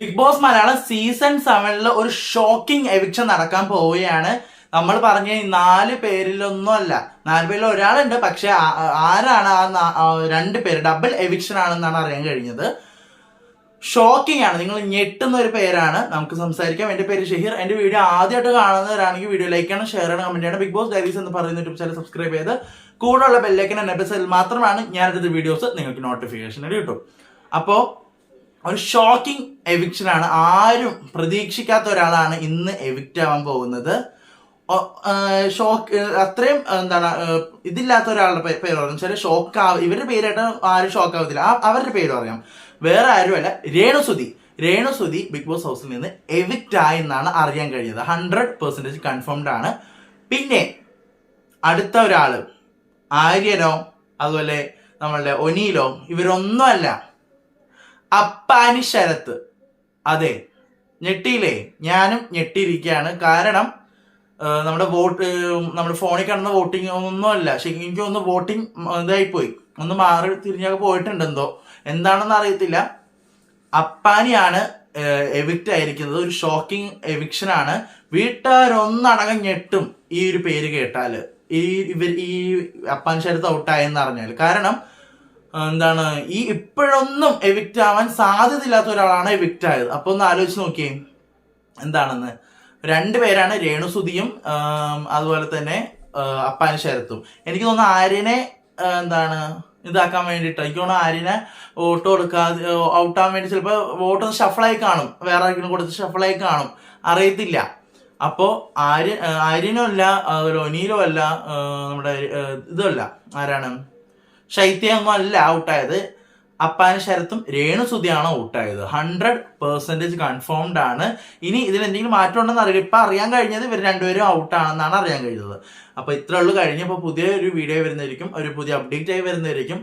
Big boss Malayalam season 7 ഒരു shocking eviction നടക്കാൻ പോവുകയാണ്. നമ്മൾ പറഞ്ഞ ഈ 4 പേരിലൊന്നും അല്ല, 4 പേരിൽ ഒരാളുണ്ട്. പക്ഷെ ആരാണ് ആ 2 പേര് ഡബിൾ എവിക്ഷൻ ആണെന്നാണ് അറിയാൻ കഴിഞ്ഞത്. ഷോക്കിംഗ് ആണ്, നിങ്ങൾ ഞെട്ടുന്ന ഒരു പേരാണ്. നമുക്ക് സംസാരിക്കാം. എന്റെ പേര് ഷഹീർ. എന്റെ വീഡിയോ ആദ്യമായിട്ട് കാണുന്നവരാണെങ്കിൽ വീഡിയോ ലൈക്ക് ചെയ്യണം, ഷെയർ ചെയ്യണം, കമന്റ് ചെയ്യണം. ബിഗ് ബോസ് ഡയറീസ് എന്ന് പറയുന്ന യൂട്യൂബ് ചാനൽ സബ്സ്ക്രൈബ് ചെയ്ത് കൂടെയുള്ള ബെല്ലൈക്കൻ എനേബിൾ മാത്രമാണ് ഞാനെടുത്ത വീഡിയോസ് നിങ്ങൾക്ക് നോട്ടിഫിക്കേഷൻ കിട്ടും. അപ്പോൾ ഒരു ഷോക്കിംഗ് എവിക്ഷൻ ആണ്. ആരും പ്രതീക്ഷിക്കാത്ത ഒരാളാണ് ഇന്ന് എവിക്റ്റ് ആവാൻ പോകുന്നത്. അത്രയും എന്താണ് ഇതില്ലാത്ത ഒരാളുടെ പേര് പറയാം. ചില ഇവരുടെ പേരായിട്ട് ആരും ഷോക്ക് ആവത്തില്ല. അവരുടെ പേര് പറയാം. വേറെ ആരുമല്ല, രേണുസുതി ബിഗ് ബോസ് ഹൗസിൽ നിന്ന് എവിക്റ്റ് ആയി എന്നാണ് അറിയാൻ കഴിഞ്ഞത്. 100% കൺഫേംഡ് ആണ്. പിന്നെ അടുത്ത ഒരാള് ആര്യനോ അതുപോലെ നമ്മളുടെ ഒനീലോ ഇവരൊന്നും അല്ല, അപ്പാനി ശരത്ത്. അതെ, ഞെട്ടിയില്ലേ? ഞാനും ഞെട്ടിയിരിക്കുകയാണ്. കാരണം നമ്മുടെ ഫോണിൽ കാണുന്ന വോട്ടിംഗ് ഒന്നുമല്ല. ശരിക്കും എനിക്ക് ഒന്ന് വോട്ടിംഗ് ഇതായിപ്പോയി, ഒന്ന് മാറി തിരിഞ്ഞൊക്കെ പോയിട്ടുണ്ടെന്തോ, എന്താണെന്ന് അറിയത്തില്ല. അപ്പാനിയാണ് എവിക്റ്റ് ആയിരിക്കുന്നത്. ഒരു ഷോക്കിംഗ് എവിക്ഷൻ ആണ്. വീട്ടുകാരൊന്നടങ്കം ഞെട്ടും ഈ ഒരു പേര് കേട്ടാല്, ഈ അപ്പാനി ശരത്ത് ഔട്ടായെന്ന് അറിഞ്ഞാൽ. കാരണം എന്താണ്, ഈ ഇപ്പോഴൊന്നും എവിക്റ്റ് ആവാൻ സാധ്യതയില്ലാത്ത ഒരാളാണ് എവിക്റ്റ് ആയത്. അപ്പൊ ഒന്ന് ആലോചിച്ച് നോക്കിയേ എന്താണെന്ന്. 2 പേരാണ്, രേണുസുതിയും അതുപോലെ തന്നെ അപ്പാനി ശരത്തും. എനിക്ക് തോന്നുന്നു ആര്യനെ എന്താണ് ഇതാക്കാൻ വേണ്ടിയിട്ട്, എനിക്ക് തോന്നുന്നു ആര്യനെ വോട്ട് കൊടുക്കാതെ ഔട്ടാൻ വേണ്ടി ചിലപ്പോൾ വോട്ട് ഷഫിളായി കാണും, വേറെ ആർക്കും കൊടുത്ത് ഷഫിളായി കാണും, അറിയത്തില്ല. അപ്പോ ആര്യനും അല്ല, അതുപോലെ ഒനീലും അല്ല, നമ്മുടെ ഇതല്ല, ആരാണ് ശൈത്യൊന്നും അല്ല ഔട്ടായത്. അപ്പാനി ശരത്തും രേണുസുതിയാണ് ഔട്ടായത്. 100% കൺഫേംഡ് ആണ്. ഇനി ഇതിൽ എന്തെങ്കിലും മാറ്റം ഉണ്ടെന്ന് അറിയില്ല. ഇപ്പൊ അറിയാൻ കഴിഞ്ഞത് ഇവർ 2 പേരും ഔട്ടാണെന്നാണ് അറിയാൻ കഴിഞ്ഞത്. അപ്പൊ ഇത്രേ ഉള്ളൂ. കഴിഞ്ഞപ്പോൾ പുതിയ ഒരു വീഡിയോ വരുന്നതായിരിക്കും, ഒരു പുതിയ അപ്ഡേറ്റ് ആയി വരുന്നതായിരിക്കും.